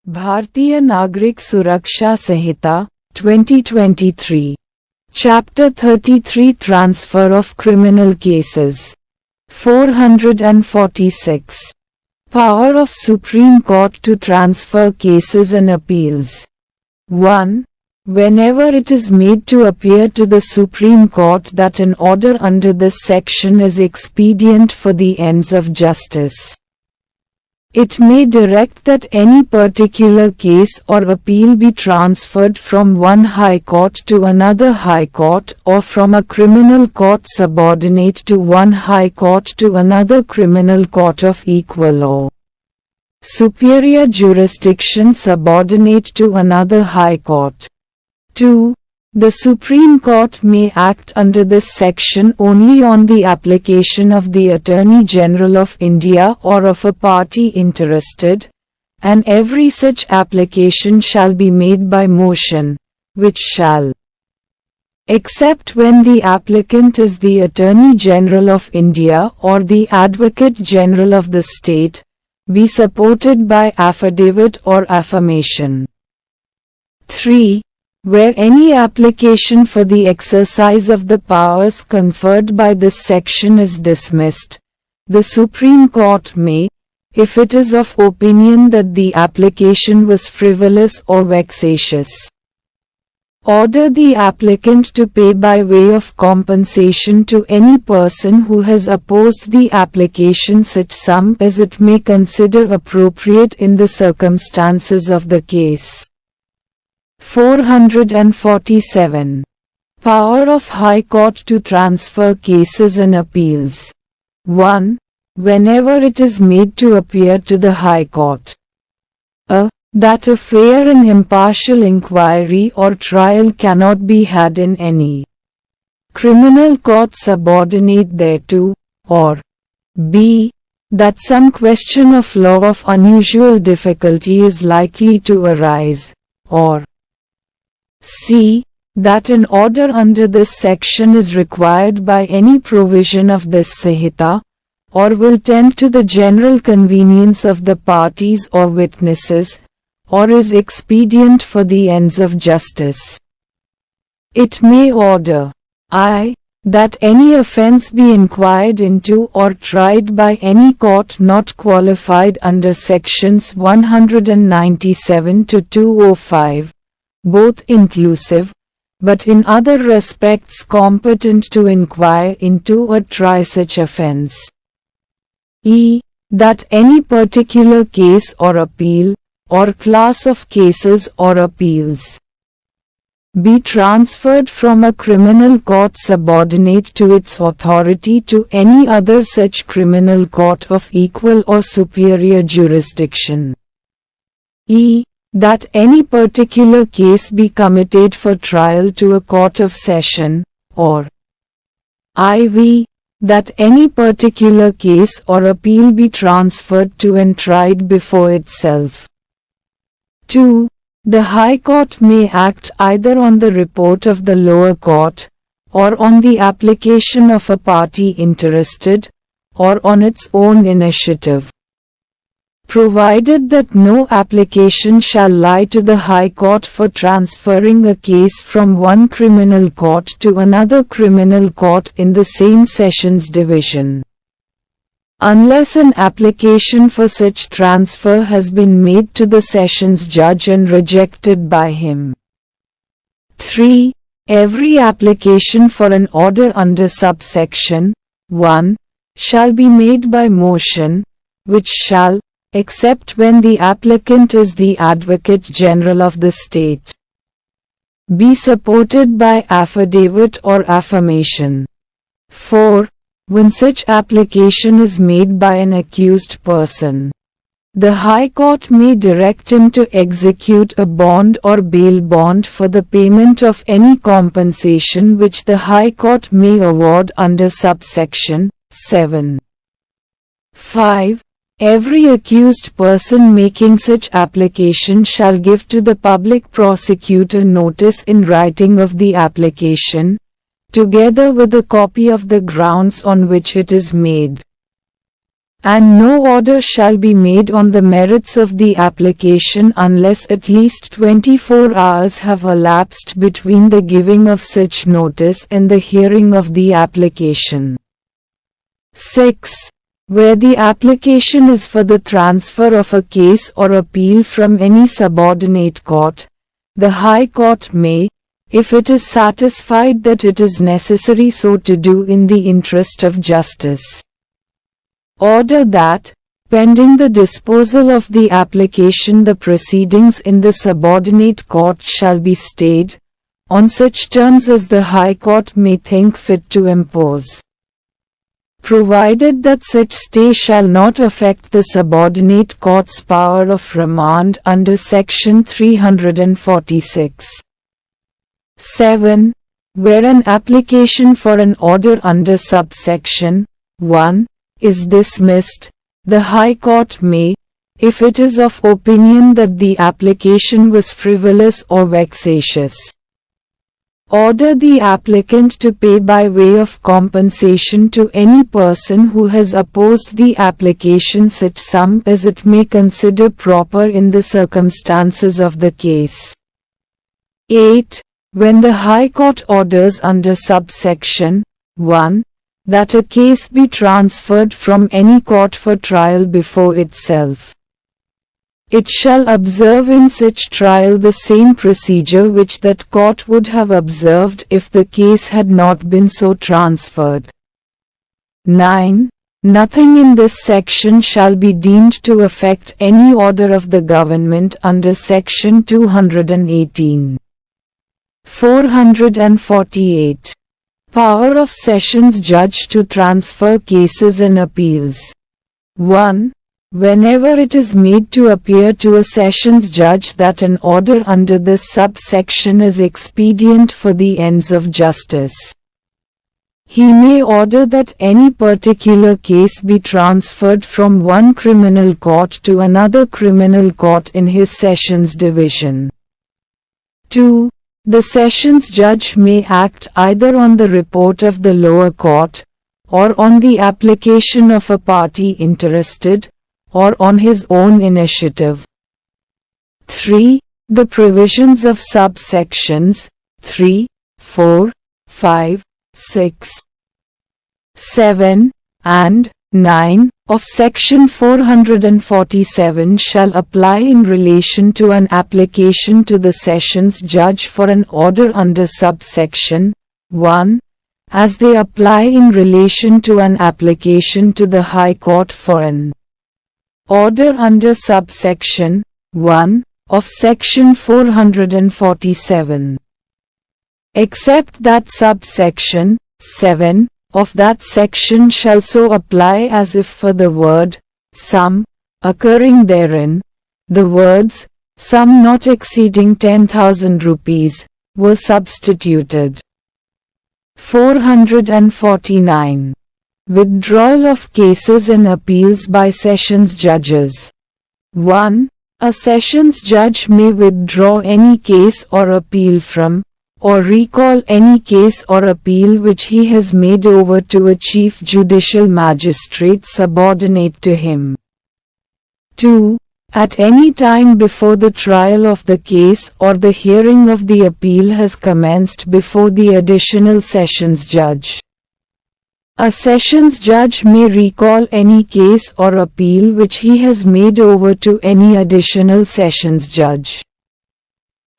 भारतीय नागरिक सुरक्षा संहिता 2023 Chapter 33 Transfer of Criminal Cases 446 Power of Supreme Court to transfer cases and appeals 1. Whenever it is made to appear to the Supreme Court that an order under this section is expedient for the ends of justice, it may direct that any particular case or appeal be transferred from one high court to another high court or from a criminal court subordinate to one high court to another criminal court of equal law. Superior jurisdiction subordinate to another high court. 2. The Supreme Court may act under this section only on the application of the Attorney General of India or of a party interested, and every such application shall be made by motion, which shall, except when the applicant is the Attorney General of India or the Advocate General of the state, be supported by affidavit or affirmation. 3. Where any application for the exercise of the powers conferred by this section is dismissed, the Supreme Court may, if it is of opinion that the application was frivolous or vexatious, order the applicant to pay by way of compensation to any person who has opposed the application such sum as it may consider appropriate in the circumstances of the case. 447. Power of High Court to transfer cases and appeals. 1. Whenever it is made to appear to the High Court that a fair and impartial inquiry or trial cannot be had in any criminal court subordinate thereto, or b. that some question of law of unusual difficulty is likely to arise, or c. that an order under this section is required by any provision of this Sanhita, or will tend to the general convenience of the parties or witnesses, or is expedient for the ends of justice. It may order I. that any offense be inquired into or tried by any court not qualified under sections 197 to 205, both inclusive, but in other respects competent to inquire into or try such offense. E. that any particular case or appeal, or class of cases or appeals, be transferred from a criminal court subordinate to its authority to any other such criminal court of equal or superior jurisdiction. E. that any particular case be committed for trial to a court of session, or IV. that any particular case or appeal be transferred to and tried before itself. 2. The High Court may act either on the report of the lower court, or on the application of a party interested, or on its own initiative, provided that no application shall lie to the High Court for transferring a case from one criminal court to another criminal court in the same sessions division, unless an application for such transfer has been made to the sessions judge and rejected by him. 3. Every application for an order under subsection 1 shall be made by motion, which shall, except when the applicant is the Advocate General of the state, be supported by affidavit or affirmation. 4. When such application is made by an accused person, the High Court may direct him to execute a bond or bail bond for the payment of any compensation which the High Court may award under subsection 7. 5. Every accused person making such application shall give to the public prosecutor notice in writing of the application, together with a copy of the grounds on which it is made. and no order shall be made on the merits of the application unless at least 24 hours have elapsed between the giving of such notice and the hearing of the application. 6. Where the application is for the transfer of a case or appeal from any subordinate court, the High Court may, if it is satisfied that it is necessary so to do in the interest of justice, order that, pending the disposal of the application, the proceedings in the subordinate court shall be stayed, on such terms as the High Court may think fit to impose, provided that such stay shall not affect the subordinate court's power of remand under Section 346. 7. Where an application for an order under subsection 1 is dismissed, the High Court may, if it is of opinion that the application was frivolous or vexatious, order the applicant to pay by way of compensation to any person who has opposed the application such sum as it may consider proper in the circumstances of the case. 8. When the High Court orders under subsection 1 that a case be transferred from any court for trial before itself, it shall observe in such trial the same procedure which that court would have observed if the case had not been so transferred. 9. Nothing in this section shall be deemed to affect any order of the government under Section 218. 448. Power of Sessions Judge to transfer cases and appeals. 1. Whenever it is made to appear to a Sessions Judge that an order under this subsection is expedient for the ends of justice, he may order that any particular case be transferred from one criminal court to another criminal court in his Sessions Division. 2. The Sessions Judge may act either on the report of the lower court, or on the application of a party interested, or on his own initiative. 3. The provisions of subsections 3, 4, 5, 6, 7, and 9 of Section 447 shall apply in relation to an application to the Sessions Judge for an order under subsection 1, as they apply in relation to an application to the High Court for an order under subsection 1 of Section 447. Except that subsection 7 of that section shall so apply as if for the word sum occurring therein, the words sum not exceeding 10,000 rupees were substituted. 449. Withdrawal of cases and appeals by Sessions Judges. 1. A Sessions Judge may withdraw any case or appeal from, or recall any case or appeal which he has made over to a Chief Judicial Magistrate subordinate to him. 2. At any time before the trial of the case or the hearing of the appeal has commenced before the Additional Sessions Judge. A Sessions Judge may recall any case or appeal which he has made over to any Additional Sessions Judge.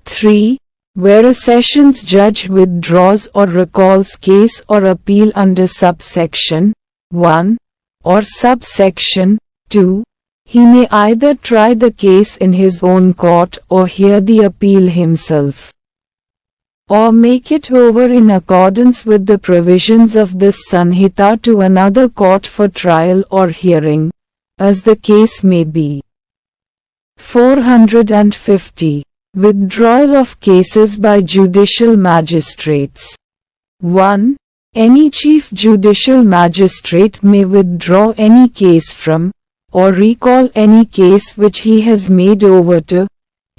3. Where a Sessions Judge withdraws or recalls case or appeal under subsection 1 or subsection 2, he may either try the case in his own court or hear the appeal himself, or make it over in accordance with the provisions of this Sanhita to another court for trial or hearing, as the case may be. 450. Withdrawal of cases by judicial magistrates. 1. Any Chief Judicial Magistrate may withdraw any case from, or recall any case which he has made over to,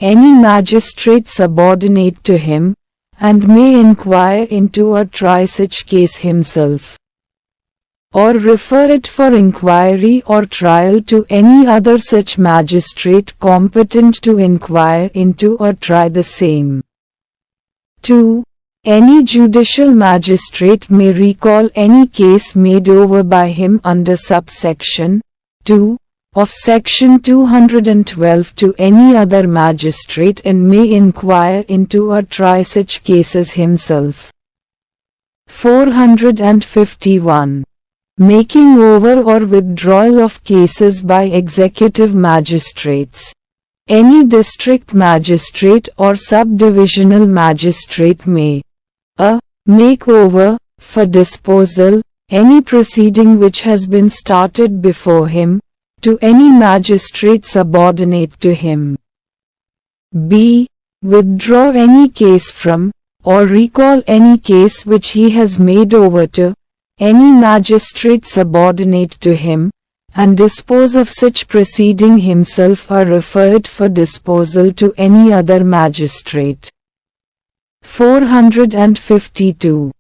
any magistrate subordinate to him, and may inquire into or try such case himself. or refer it for inquiry or trial to any other such magistrate competent to inquire into or try the same. 2. Any judicial magistrate may recall any case made over by him under subsection 2 of Section 212 to any other magistrate and may inquire into or try such cases himself. 451. Making over or withdrawal of cases by executive magistrates. Any district magistrate or subdivisional magistrate may a. Make over, for disposal, any proceeding which has been started before him, to any magistrate subordinate to him. b. Withdraw any case from, or recall any case which he has made over to, any magistrate subordinate to him, and dispose of such proceeding himself or refer it for disposal to any other magistrate. 452.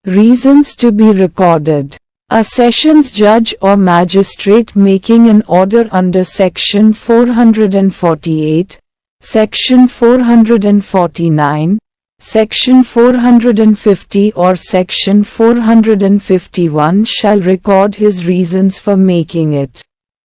Reasons to be recorded. A sessions judge or magistrate making an order under Section 448, Section 449, Section 450 or Section 451 shall record his reasons for making it.